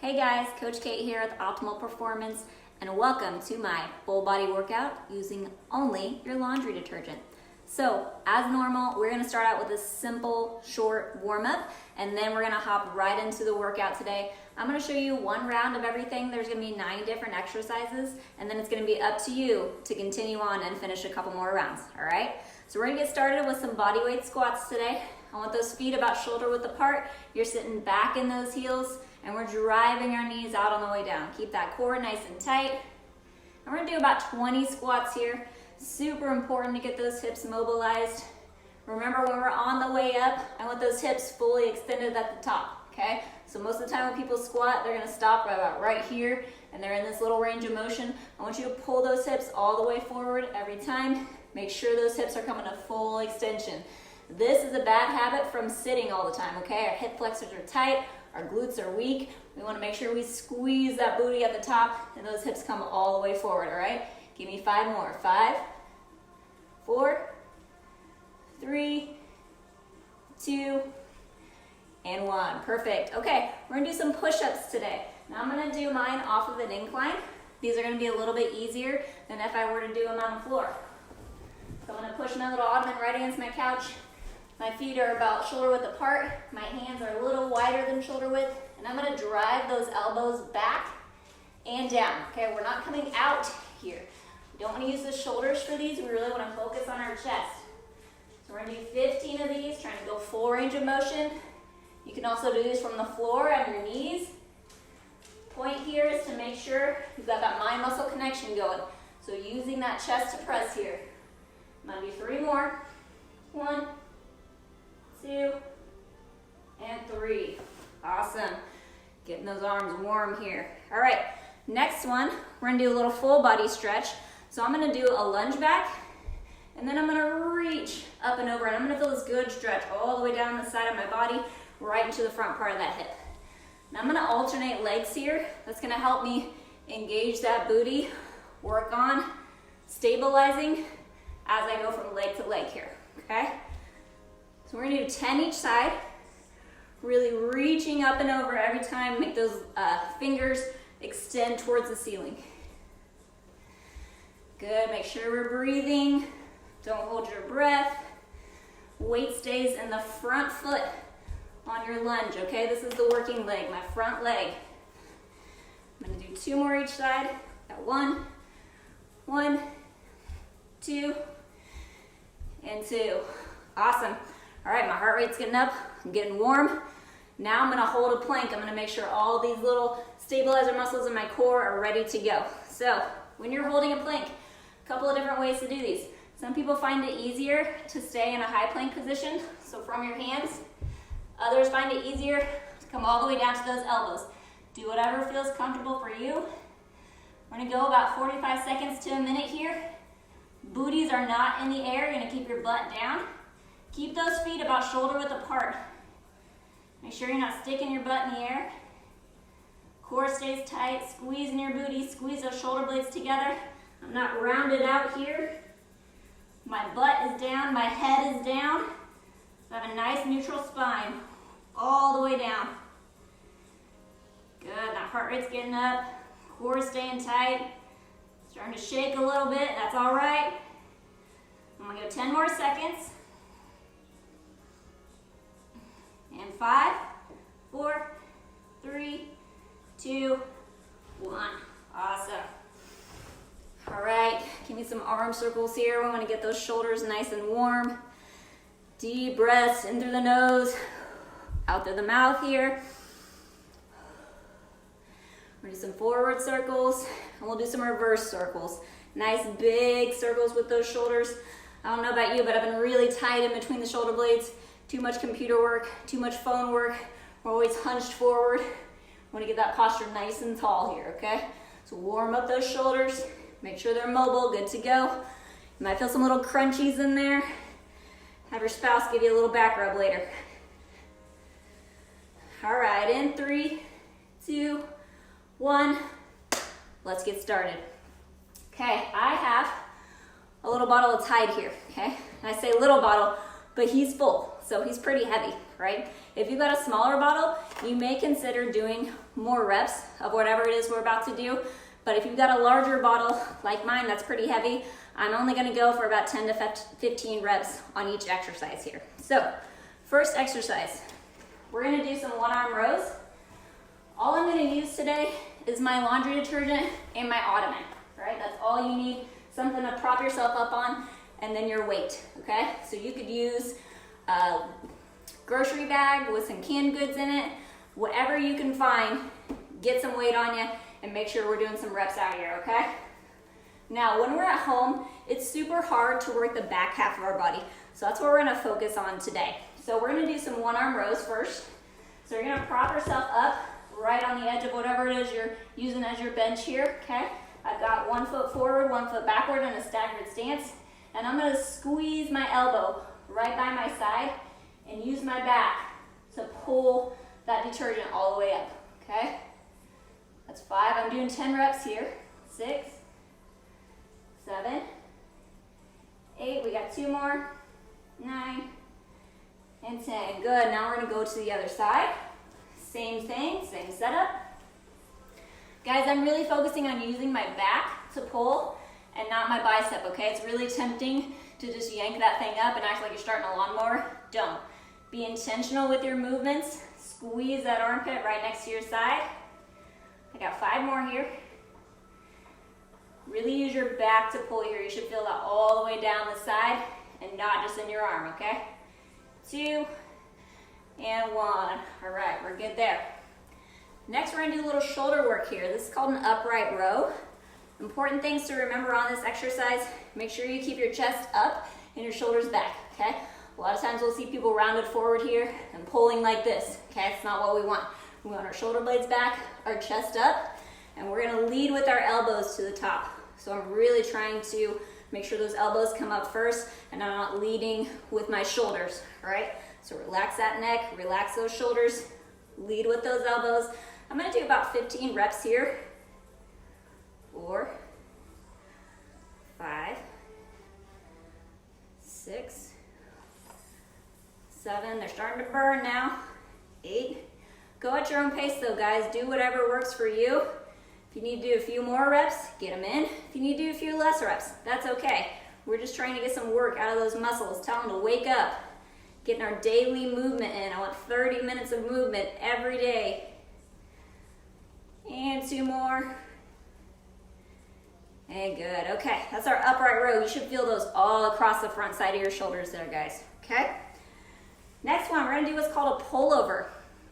Hey guys, Coach Kate here with Optimal Performance, and welcome to my full body workout using only your laundry detergent. So, as normal, we're gonna start out with a simple, short warm-up, and then we're gonna hop right into the workout today. I'm gonna show you one round of everything. There's gonna be 9 different exercises, and then it's gonna be up to you to continue on and finish a couple more rounds, all right? So we're gonna get started with some body weight squats today. I want those feet about shoulder width apart. You're sitting back in those heels, and we're driving our knees out on the way down. Keep that core nice and tight. And we're gonna do about 20 squats here. Super important to get those hips mobilized. Remember, when we're on the way up, I want those hips fully extended at the top, okay? So most of the time when people squat, they're gonna stop about right here, and they're in this little range of motion. I want you to pull those hips all the way forward every time. Make sure those hips are coming to full extension. This is a bad habit from sitting all the time, okay? Our hip flexors are tight, our glutes are weak. We wanna make sure we squeeze that booty at the top and those hips come all the way forward, all right? Give me 5 more. 5, 4, 3, 2, and 1. Perfect. Okay, we're gonna do some push-ups today. Now I'm gonna do mine off of an incline. These are gonna be a little bit easier than if I were to do them on the floor. So I'm gonna push my little ottoman right against my couch. My feet are about shoulder width apart. My hands are a little wider than shoulder width. And I'm gonna drive those elbows back and down. Okay, we're not coming out here. We don't wanna use the shoulders for these. We really wanna focus on our chest. So we're gonna do 15 of these, trying to go full range of motion. You can also do these from the floor on your knees. Point here is to make sure you've got that mind muscle connection going. So using that chest to press here. I'm gonna do 3 more. 1, 2, and 3. Awesome. Getting those arms warm here. All right, next one, we're gonna do a little full body stretch. So I'm gonna do a lunge back, and then I'm gonna reach up and over, and I'm gonna feel this good stretch all the way down the side of my body, right into the front part of that hip. Now I'm gonna alternate legs here. That's gonna help me engage that booty, work on stabilizing as I go from leg to leg here, okay? So we're gonna do 10 each side, really reaching up and over every time. Make those fingers extend towards the ceiling. Good, make sure we're breathing. Don't hold your breath. Weight stays in the front foot on your lunge, okay? This is the working leg, my front leg. I'm gonna do 2 more each side. Got 1, 2, and 2. Awesome. All right, my heart rate's getting up. I'm getting warm. Now I'm gonna hold a plank. I'm gonna make sure all these little stabilizer muscles in my core are ready to go. So when you're holding a plank, a couple of different ways to do these. Some people find it easier to stay in a high plank position, so from your hands. Others find it easier to come all the way down to those elbows. Do whatever feels comfortable for you. We're gonna go about 45 seconds to a minute here. Booties are not in the air. You're gonna keep your butt down. Keep those feet about shoulder width apart. Make sure you're not sticking your butt in the air. Core stays tight, squeezing your booty, squeeze those shoulder blades together. I'm not rounded out here. My butt is down, my head is down. So I have a nice neutral spine all the way down. Good, that heart rate's getting up, core staying tight. Starting to shake a little bit, that's all right. I'm gonna go 10 more seconds. And 5, 4, 3, 2, 1. Awesome. All right, give me some arm circles here. We want to get those shoulders nice and warm. Deep breaths in through the nose, out through the mouth here. We're gonna do some forward circles, and we'll do some reverse circles. Nice big circles with those shoulders. I don't know about you, but I've been really tight in between the shoulder blades. Too much computer work, too much phone work. We're always hunched forward. Want to get that posture nice and tall here, okay? So warm up those shoulders. Make sure they're mobile, good to go. You might feel some little crunchies in there. Have your spouse give you a little back rub later. All right, in 3, 2, 1. Let's get started. Okay, I have a little bottle of Tide here, okay? And I say little bottle, but he's full, so he's pretty heavy, right? If you've got a smaller bottle, you may consider doing more reps of whatever it is we're about to do. But if you've got a larger bottle like mine that's pretty heavy, I'm only gonna go for about 10 to 15 reps on each exercise here. So, first exercise, we're gonna do some one-arm rows. All I'm gonna use today is my laundry detergent and my ottoman, right? That's all you need, something to prop yourself up on, and then your weight, okay? So you could use a grocery bag with some canned goods in it, whatever you can find, get some weight on you, and make sure we're doing some reps out here, okay? Now, when we're at home, it's super hard to work the back half of our body. So that's what we're gonna focus on today. So we're gonna do some one-arm rows first. So you're gonna prop yourself up right on the edge of whatever it is you're using as your bench here, okay? I've got 1 foot forward, 1 foot backward in a staggered stance. And I'm gonna squeeze my elbow right by my side and use my back to pull that detergent all the way up, okay? That's 5, I'm doing 10 reps here. 6, 7, 8, we got 2 more, 9, and 10. Good, now we're gonna go to the other side. Same thing, same setup. Guys, I'm really focusing on using my back to pull and not my bicep, okay? It's really tempting to just yank that thing up and act like you're starting a lawnmower. Don't. Be intentional with your movements. Squeeze that armpit right next to your side. I got 5 more here. Really use your back to pull here. You should feel that all the way down the side and not just in your arm, okay? 2 and 1. All right, we're good there. Next, we're gonna do a little shoulder work here. This is called an upright row. Important things to remember on this exercise, make sure you keep your chest up and your shoulders back, okay? A lot of times we'll see people rounded forward here and pulling like this, okay? It's not what we want. We want our shoulder blades back, our chest up, and we're gonna lead with our elbows to the top. So I'm really trying to make sure those elbows come up first and I'm not leading with my shoulders, all right? So relax that neck, relax those shoulders, lead with those elbows. I'm gonna do about 15 reps here. 4, 5, 6, 7, they're starting to burn now. 8, go at your own pace though, guys. Do whatever works for you. If you need to do a few more reps, get them in. If you need to do a few less reps, that's okay. We're just trying to get some work out of those muscles. Tell them to wake up. Getting our daily movement in. I want 30 minutes of movement every day. And 2 more. And good. Okay, that's our upright row. You should feel those all across the front side of your shoulders there, guys. Okay? Next one, we're gonna do what's called a pullover.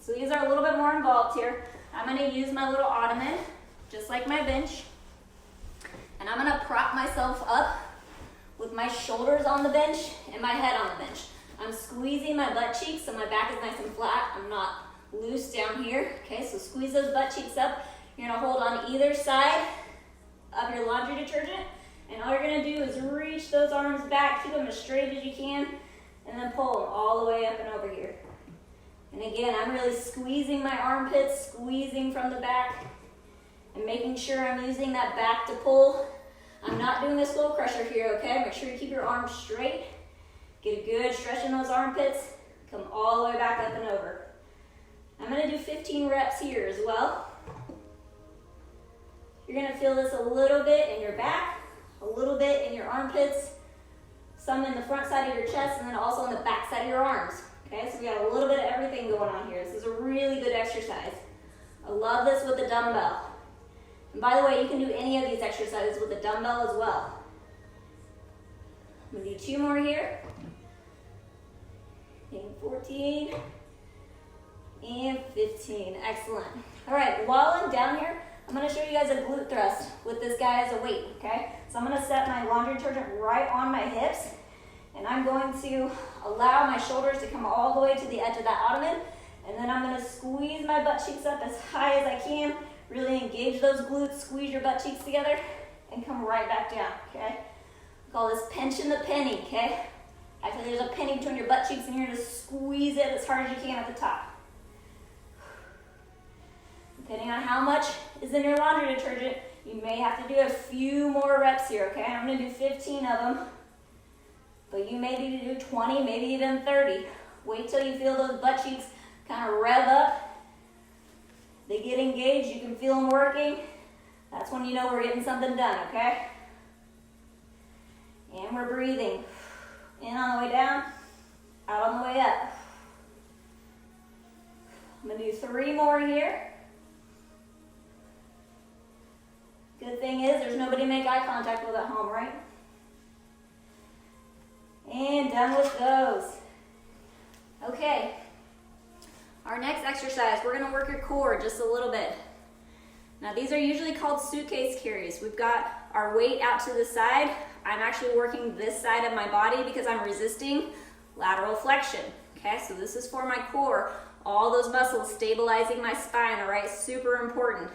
So these are a little bit more involved here. I'm gonna use my little ottoman, just like my bench. And I'm gonna prop myself up with my shoulders on the bench and my head on the bench. I'm squeezing my butt cheeks so my back is nice and flat. I'm not loose down here. Okay, so squeeze those butt cheeks up. You're gonna hold on either side of your laundry detergent. And all you're gonna do is reach those arms back, keep them as straight as you can, and then pull them all the way up and over here. And again, I'm really squeezing my armpits, squeezing from the back, and making sure I'm using that back to pull. I'm not doing a slow crusher here, okay? Make sure you keep your arms straight. Get a good stretch in those armpits. Come all the way back up and over. I'm gonna do 15 reps here as well. You're gonna feel this a little bit in your back, a little bit in your armpits, some in the front side of your chest, and then also on the back side of your arms. Okay, so we got a little bit of everything going on here. This is a really good exercise. I love this with the dumbbell. And by the way, you can do any of these exercises with a dumbbell as well. I'm gonna do 2 more here. And 14. And 15, excellent. All right, while I'm down here, I'm gonna show you guys a glute thrust with this guy as a weight, okay? So I'm gonna set my laundry detergent right on my hips, and I'm going to allow my shoulders to come all the way to the edge of that ottoman, and then I'm gonna squeeze my butt cheeks up as high as I can, really engage those glutes, squeeze your butt cheeks together, and come right back down, okay? We call this pinching the penny, okay? Actually, there's a penny between your butt cheeks, and you're gonna squeeze it as hard as you can at the top. Depending on how much is in your laundry detergent, you may have to do a few more reps here, okay? I'm gonna do 15 of them, but you may need to do 20, maybe even 30. Wait till you feel those butt cheeks kind of rev up. They get engaged, you can feel them working. That's when you know we're getting something done, okay? And we're breathing. In on the way down, out on the way up. I'm gonna do 3 more here. Good thing is there's nobody to make eye contact with at home, right? And done with those. Okay. Our next exercise, we're gonna work your core just a little bit. Now these are usually called suitcase carries. We've got our weight out to the side. I'm actually working this side of my body because I'm resisting lateral flexion. Okay, so this is for my core. All those muscles stabilizing my spine, all right? Super important.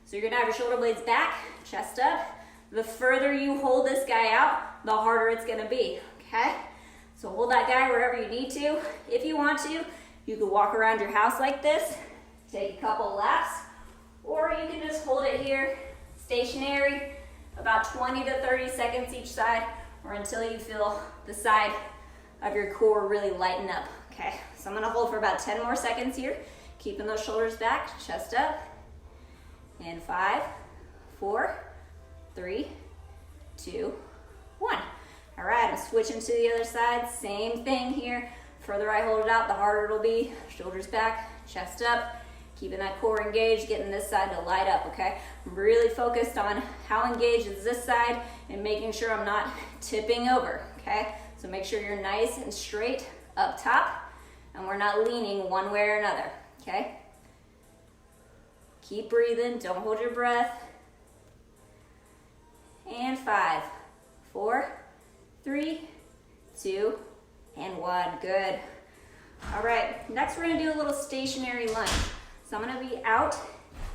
So you're gonna have your shoulder blades back, chest up. The further you hold this guy out, the harder it's gonna be, okay? So hold that guy wherever you need to. If you want to, you could walk around your house like this, take a couple laps, or you can just hold it here, stationary, about 20 to 30 seconds each side, or until you feel the side of your core really lighten up, okay? So I'm gonna hold for about 10 more seconds here, keeping those shoulders back, chest up, and 5, 4, 3, 2, 1. All right, I'm switching to the other side, same thing here. Further I hold it out, the harder it'll be. Shoulders back, chest up, keeping that core engaged, getting this side to light up, okay? I'm really focused on how engaged is this side and making sure I'm not tipping over, okay? So make sure you're nice and straight up top and we're not leaning one way or another, okay? Keep breathing, don't hold your breath. And 5, 4, 3, 2, and 1, good. All right, next we're gonna do a little stationary lunge. So I'm gonna be out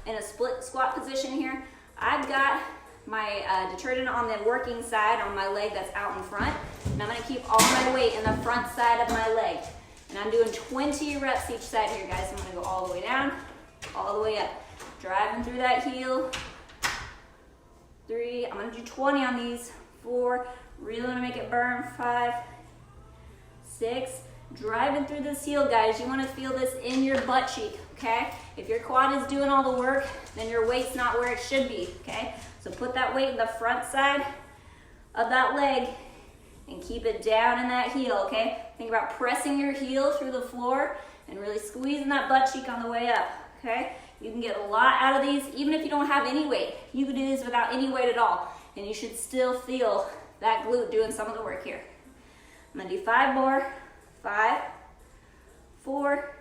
in a split squat position here. I've got my detergent on the working side on my leg that's out in front, and I'm gonna keep all my weight in the front side of my leg. And I'm doing 20 reps each side here, guys. I'm gonna go all the way down, all the way up. Driving through that heel. 3, I'm gonna do 20 on these. 4, really wanna make it burn. 5, 6, driving through this heel, guys. You wanna feel this in your butt cheek, okay? If your quad is doing all the work, then your weight's not where it should be, okay? So put that weight in the front side of that leg and keep it down in that heel, okay? Think about pressing your heel through the floor and really squeezing that butt cheek on the way up, okay? You can get a lot out of these, even if you don't have any weight. You can do this without any weight at all, and you should still feel that glute doing some of the work here. I'm gonna do 5 more. 5, 4,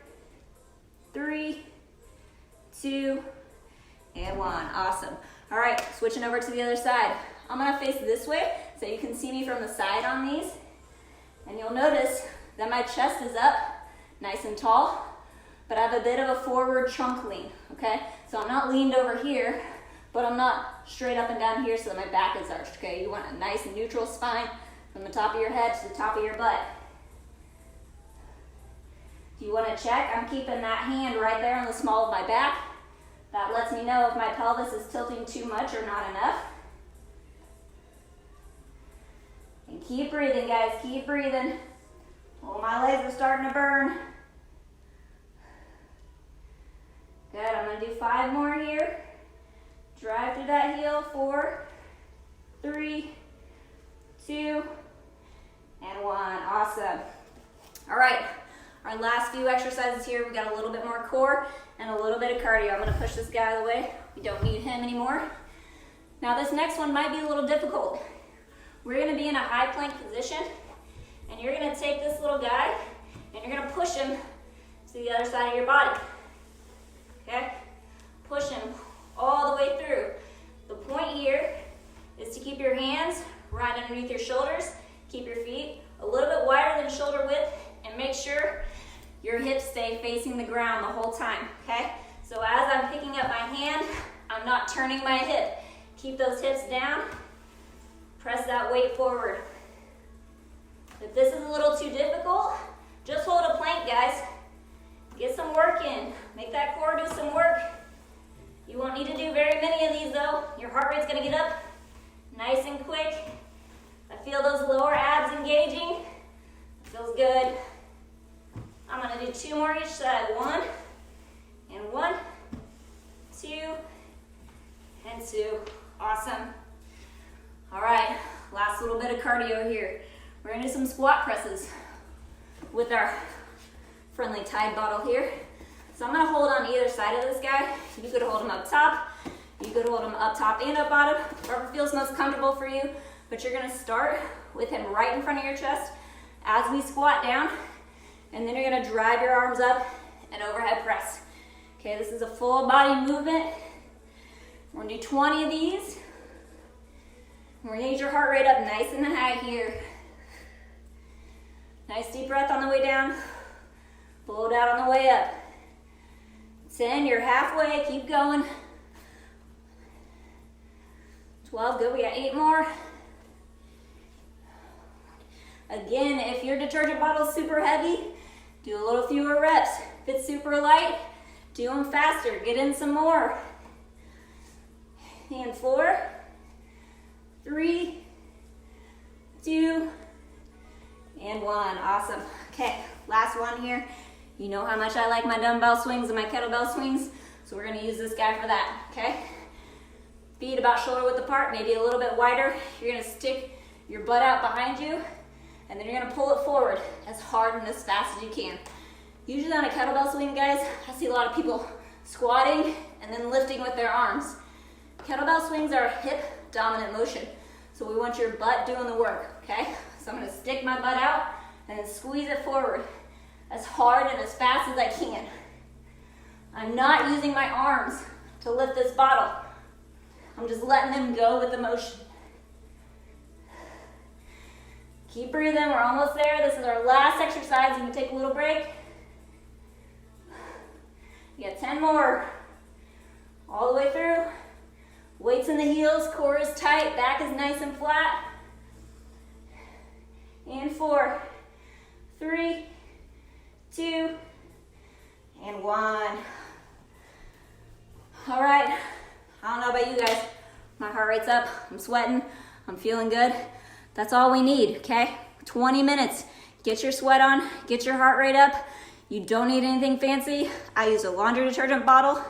3, 2, and 1. Awesome. All right, switching over to the other side. I'm gonna face this way so you can see me from the side on these. And you'll notice that my chest is up, nice and tall, but I have a bit of a forward trunk lean, okay? So I'm not leaned over here, but I'm not straight up and down here so that my back is arched, okay? You want a nice neutral spine from the top of your head to the top of your butt. If you want to check, I'm keeping that hand right there on the small of my back. That lets me know if my pelvis is tilting too much or not enough. And keep breathing, guys, keep breathing. Oh, my legs are starting to burn. Good, I'm gonna do 5 more here. Drive through that heel, 4, 3, 2, and 1, awesome. All right, our last few exercises here, we got a little bit more core and a little bit of cardio. I'm gonna push this guy out of the way. We don't need him anymore. Now this next one might be a little difficult. We're gonna be in a high plank position, and you're gonna take this little guy, and you're gonna push him to the other side of your body, okay? Push him all the way through. The point here is to keep your hands right underneath your shoulders, keep your feet a little bit wider than shoulder width, and make sure your hips stay facing the ground the whole time, okay? So as I'm picking up my hand, I'm not turning my hip. Keep those hips down, press that weight forward. If this is a little too difficult, just hold a plank, guys. Get some work in. Make that core do some work. You won't need to do very many of these though. Your heart rate's gonna get up nice and quick. I feel those lower abs engaging. It feels good. 2 more each side. 1, and 1, 2, and 2. Awesome. All right, last little bit of cardio here. We're gonna do some squat presses with our friendly Tide bottle here. So I'm gonna hold on either side of this guy. You could hold him up top. You could hold him up top and up bottom, wherever feels most comfortable for you. But you're gonna start with him right in front of your chest as we squat down, and then you're gonna drive your arms up and overhead press. Okay, this is a full body movement. We're gonna do 20 of these. We're gonna get your heart rate up nice and high here. Nice deep breath on the way down. Blow it out on the way up. 10, you're halfway, keep going. 12, good, we got 8 more. Again, if your detergent bottle is super heavy, do a little fewer reps. If it's super light, do them faster, get in some more. And 4, 3, 2, and 1, awesome. Okay, last one here. You know how much I like my dumbbell swings and my kettlebell swings, so we're gonna use this guy for that, okay? Feet about shoulder width apart, maybe a little bit wider. You're gonna stick your butt out behind you, and then you're gonna pull it forward as hard and as fast as you can. Usually on a kettlebell swing, guys, I see a lot of people squatting and then lifting with their arms. Kettlebell swings are a hip dominant motion, so we want your butt doing the work, okay? So I'm gonna stick my butt out and then squeeze it forward as hard and as fast as I can. I'm not using my arms to lift this bottle. I'm just letting them go with the motion. Keep breathing, we're almost there. This is our last exercise. You can take a little break. You got 10 more. All the way through. Weights in the heels, core is tight, back is nice and flat. And 4, 3, 2, and 1. All right, I don't know about you guys. My heart rate's up, I'm sweating, I'm feeling good. That's all we need, okay? 20 minutes. Get your sweat on, get your heart rate up. You don't need anything fancy. I use a laundry detergent bottle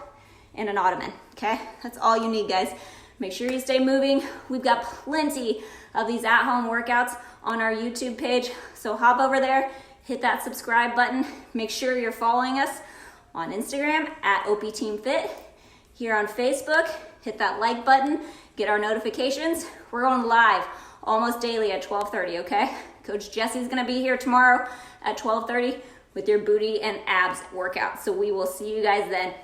and an ottoman, okay? That's all you need, guys. Make sure you stay moving. We've got plenty of these at-home workouts on our YouTube page, so hop over there, hit that subscribe button. Make sure you're following us on Instagram at OPTeamFit. Here on Facebook, hit that like button, get our notifications. We're going live almost daily at 12:30, okay? Coach Jesse's gonna be here tomorrow at 12:30 with your booty and abs workout. So we will see you guys then.